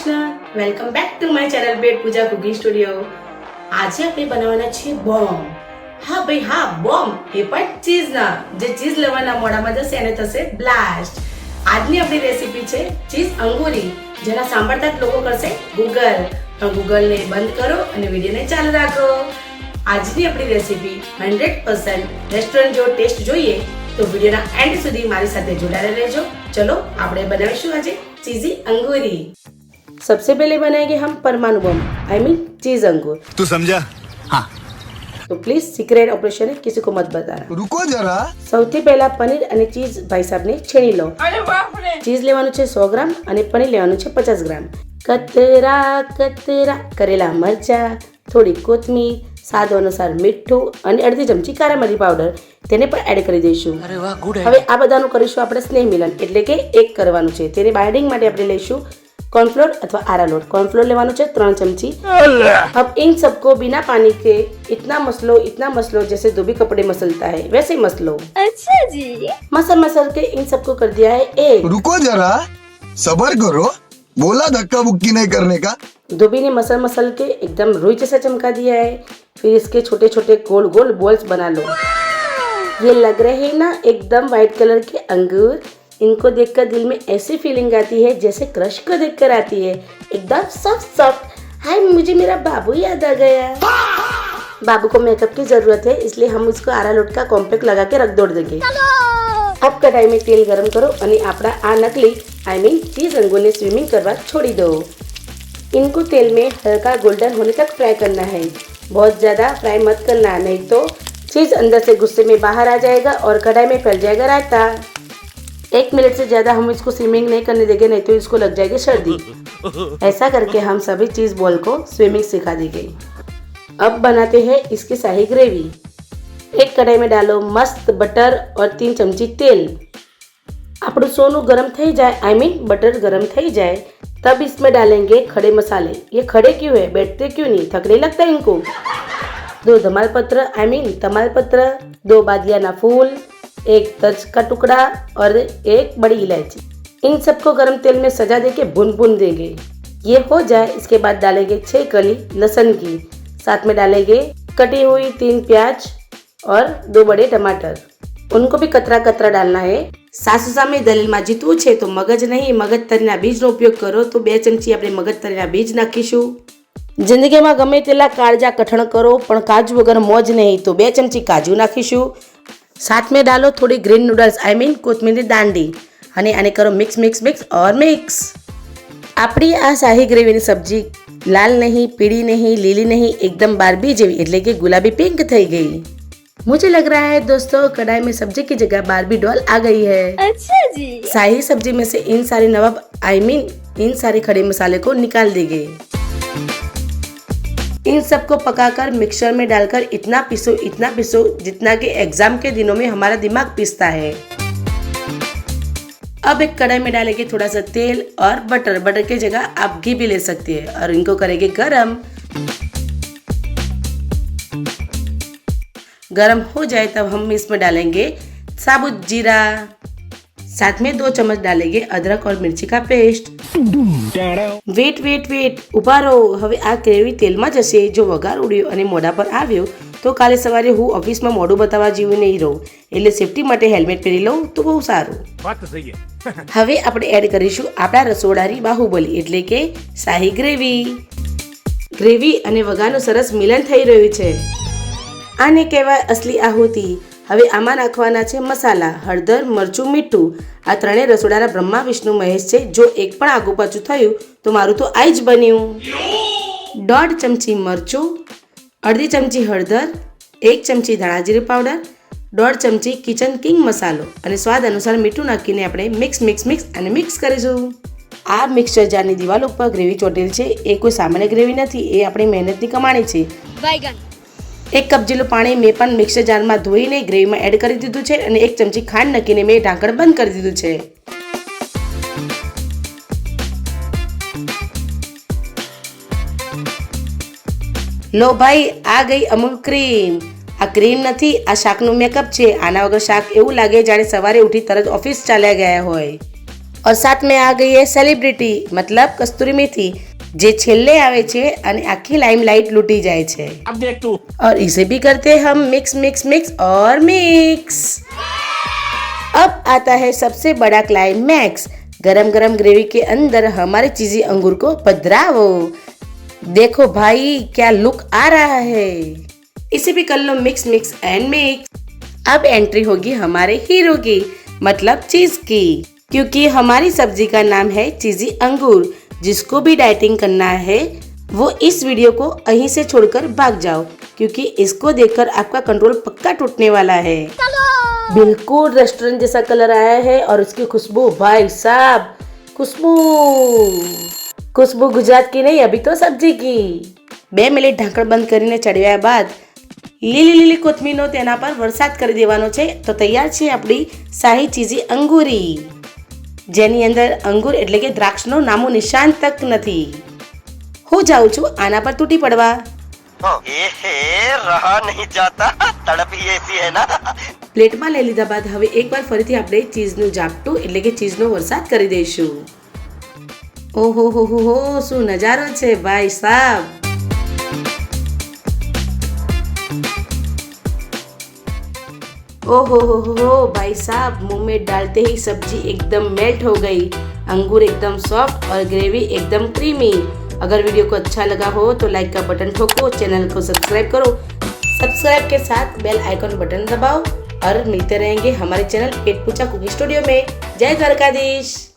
Krishna, welcome back to my channel Pet Pooja cooking studio. આજે આપણે બનાવવાના છે બોમ્બ. હા ભાઈ હા, બોમ્બ એ પણ ચીઝના. જે ચીઝ લેવાના મોઢામાં જશે એને થશે બ્લાસ્ટ. આજની આપણી રેસીપી છે ચીઝ અંગૂરી, જેના સાંભળતા જ લોકો કરશે ગૂગલ. પણ ગૂગલને બંધ કરો અને વિડીયોને ચાલુ રાખો. આજની આપણી રેસીપી 100% રેસ્ટોરન્ટ જેવો ટેસ્ટ જોઈએ તો વિડીયોના એન્ડ સુધી મારી સાથે જોડાયેલા રહેજો. चलो આપણે બનાવીશું આજે चीज़ी अंगूरी. सबसे पहले बनाएंगे हम परमाणु बम, आई मीन चीज अंगूर. तू समझा? हाँ. तो प्लीज सीक्रेट ऑपरेशन है, किसी को मत बताना. रुको जरा. સૌથી પહેલા પનીર અને ચીઝ ભાઈ સાહેબને છીણી લો. ચીઝ લેવાનું છે 100 ગ્રામ અને પનીર લેવાનું છે 50 ગ્રામ. કતરા કતરા કરેલા મરચા, થોડી કોથમીર, સ્વાદ અનુસાર મીઠું અને અડધી ચમચી કારા મરી પાવડર તેને પણ એડ કરી દઈશું. હવે આ બધાનું કરીશું આપણે સ્નેહ મિલન, એટલે કે એક કરવાનું છે. તેને બાઇન્ડિંગ માટે આપણે લઈશું कॉर्नफ्लोर अथवा आरालोट. कॉर्नफ्लोर लेवानो છે 3 चमची. अब इन सबको बिना पानी के इतना मसलो जैसे धोबी कपड़े मसलता है वैसे मसलो. अच्छा जी. मसल के इन सबको कर दिया है एक. रुको जरा, सबर करो, बोला धक्का बुक्की नहीं करने का. धोबी ने मसल के एकदम रुई जैसा चमका दिया है. फिर इसके छोटे छोटे गोल गोल बॉल्स बना लो. ये लग रहे हैं ना एकदम व्हाइट कलर के अंगूर. इनको देखकर दिल में ऐसी फीलिंग आती है जैसे क्रश को देखकर आती है, एकदम सॉफ्ट. हाय, मुझे मेरा बाबू याद आ गया. बाबू को मेकअप की जरूरत है, इसलिए हम उसको आरालोट का कॉम्पैक्ट लगा के रख दौड़ देंगे. अब कढ़ाई में तेल गरम करो અને આપણા આ નકલી आई मीन चीज अंगूर ने स्विमिंग करवा छोड़ी दो. इनको तेल में हल्का गोल्डन होने तक फ्राई करना है. बहुत ज़्यादा फ्राई मत करना, नहीं तो चीज़ अंदर से गुस्से में बाहर आ जाएगा और कढ़ाई में फैल जाएगा रायता. 1 मिनट से ज़्यादा हम इसको स्विमिंग नहीं करने देंगे, नहीं तो इसको लग जाएगी सर्दी. ऐसा करके हम सभी चीज़ बॉल को स्विमिंग सिखा देंगे. अब बनाते हैं इसकी शाही ग्रेवी. एक कढ़ाई में डालो मस्त बटर और 3 चमची तेल. આપણું સોનું गरम થઈ જાય, आई मीन बटर गरम થઈ जाए, तब इसमें डालेंगे खड़े मसाले. ये खड़े क्यों है, बैठते क्यों नहीं, थक नहीं लगता इनको. 2 धमाल पत्र आई मीन तमाल पत्र, 2 बादियाना फूल, 1 तर्ज का टुकड़ा और 1 बड़ी इलायची. इन सबको गरम तेल में सजा देके भून देंगे. ये हो जाए इसके बाद डालेंगे 6 कली लहसुन की. साथ में डालेंगे कटी हुई 3 प्याज और 2 बड़े टमाटर. उनको भी कतरा कतरा डालना है. सासु सामे दलीलમાં જીતવું છે તો મગજ નહીં, મગજતરીના બીજનો ઉપયોગ કરો. તો 2 ચમચી આપણે મગજતરીના બીજ નાખીશું. જિંદગીમાં ગમે તેટલા કાળજા કઠણ કરો પણ કાજુ વગર મોજ નહીં, તો 2 ચમચી કાજુ નાખીશું. साथ में डालो थोड़ी ग्रीन नूडल्स आई मीन कोथमीर दांडी અને આને કરો મિક્સ और मिक्स. આપણી આ શાહી ગ્રેવીની સબ્જી લાલ નહીં, પીળી નહીં, લીલી नहीं, एकदम बारबी જેવી એટલે કે गुलाबी पिंक થઈ गई. मुझे लग रहा है दोस्तों कढ़ाई में सब्जी की जगह बारबी डॉल आ गई है. अच्छा जी. शाही सब्जी में से इन सारे नवाब आई मीन इन सारे खड़े मसाले को निकाल देंगे. इन सबको पकाकर मिक्सर में डालकर इतना पीसो जितना कि एग्जाम के दिनों में हमारा दिमाग पीसता है. अब एक कढ़ाई में डालेंगे थोड़ा सा तेल और बटर की जगह आप घी भी ले सकते हैं और इनको करेंगे गरम हो जाए तब हम इसमें डालेंगे साबुत जीरा. साथ में 2 चम्मच डालेंगे अदरक और मिर्ची का पेस्ट. वेट ઉભા રહો. હવે આ ગ્રેવી તેલમાં જશે. જો વઘાર ઉડ્યો અને મોઢા પર આવ્યો તો કાલે સવારે હું ઓફિસમાં મોઢું બતાવવા જેવું નહીં રહું, એટલે સેફટી માટે હેલ્મેટ પહેરી લઉં તો બહુ સારું. હવે આપણે એડ કરીશું આપણા રસોડાની બાહુબલી એટલે કે શાહી ગ્રેવી અને વઘારનું સરસ મિલન થઈ રહ્યું છે. આને કહેવાય અસલી આહુતિ. હવે આમાં નાખવાના છે મસાલા, હળદર, મરચું, મીઠું. આ ત્રણેય રસોડાના બ્રહ્મા વિષ્ણુ મહેશ છે. જો એક પણ આગુ પાછું થયું તો મારું તો આ જ બન્યું. 1.5 ચમચી મરચું, અડધી ચમચી હળદર, 1 ચમચી ધાણા જીરું પાવડર, 1.5 ચમચી કિચન કિંગ મસાલો અને સ્વાદ અનુસાર મીઠું નાખીને આપણે મિક્સ કરીશું. આ મિક્સર જારની દિવાલ ઉપર ગ્રેવી ચોટેલ છે. એ કોઈ સામાન્ય ગ્રેવી નથી, એ આપણી મહેનતની કમાણી છે. 1 કપ જેટલું પાણી મેં પણ મિક્સર જારમાં ધોઈને ગ્રેવીમાં એડ કરી દીધું છે અને 1 ચમચી ખાંડ નાખીને મેં ઢાંકણ બંધ કરી દીધું છે. લો ભાઈ, આ ગઈ અમૂલ ક્રીમ. આ ક્રીમ નથી, આ શાકનું મેકઅપ છે. આના વગર શાક એવું લાગે જાણે સવારે ઉઠી તરત ઓફિસ ચાલ્યા ગયા હોય. और साथ में आ गई है सेलिब्रिटी मतलब કસ્તુરી મેથી જે છેલ્લે આવે છે અને આખી લાઇમલાઇટ લૂટી જાય છે. अब देख तू. और इसे भी करते हैं हम मिक्स मिक्स मिक्स और मिक्स. अब आता है सबसे बड़ा क्लाइमैक्स. गरम गरम ग्रेवी के अंदर हमारे चीजी अंगूर को पधरावो. देखो भाई क्या लुक आ रहा है. इसे भी कर लो मिक्स मिक्स एंड मिक्स. अब एंट्री होगी हमारे हीरो की मतलब चीज की, क्योंकि हमारी सब्जी का नाम है चीजी अंगूर. जिसको भी डाइटिंग करना है वो इस वीडियो को यहीं से छोड़कर भाग जाओ, क्योंकि इसको देखकर आपका कंट्रोल पक्का टूटने वाला है. बिल्कुल रेस्टोरेंट जैसा कलर आया है और उसकी खुशबू भाई साहब खुशबू गुजरात की नहीं अभी तो सब्जी की. 2 મિનિટ ઢાંકણ બંધ કરીને ચડવ્યા બાદ લીલી લીલી કોથમીરનો તેના પર વરસાદ કરી દેવાનો છે. તો તૈયાર છે આપણી શાહી ચીઝી અંગૂરી, જેની અંદર અંગૂર એટલે કે દ્રાક્ષનો નામો નિશાન તક નથી. હું જાઉં છું આના પર તૂટી પડવા. रहा नहीं जाता तड़प ही ऐसी है ना. પ્લેટમાં લઈ લીધા બાદ હવે એકવાર ફરીથી આપણે ચીઝનું ઝાપટું એટલે કે ચીઝનો વરસાદ કરી દઈશું. ઓહો હો હો હો શું નજારો છે ભાઈ સાહેબ. ओहो हो भाई साहब, मुंह में डालते ही सब्जी एकदम मेल्ट हो गई. अंगूर एकदम सॉफ्ट और ग्रेवी एकदम क्रीमी. अगर वीडियो को अच्छा लगा हो तो लाइक का बटन ठोको, चैनल को सब्सक्राइब करो. सब्सक्राइब के साथ बेल आइकन बटन दबाओ और मिलते रहेंगे हमारे चैनल पेट पूजा कुकिंग स्टूडियो में. जय द्वारकाधीश.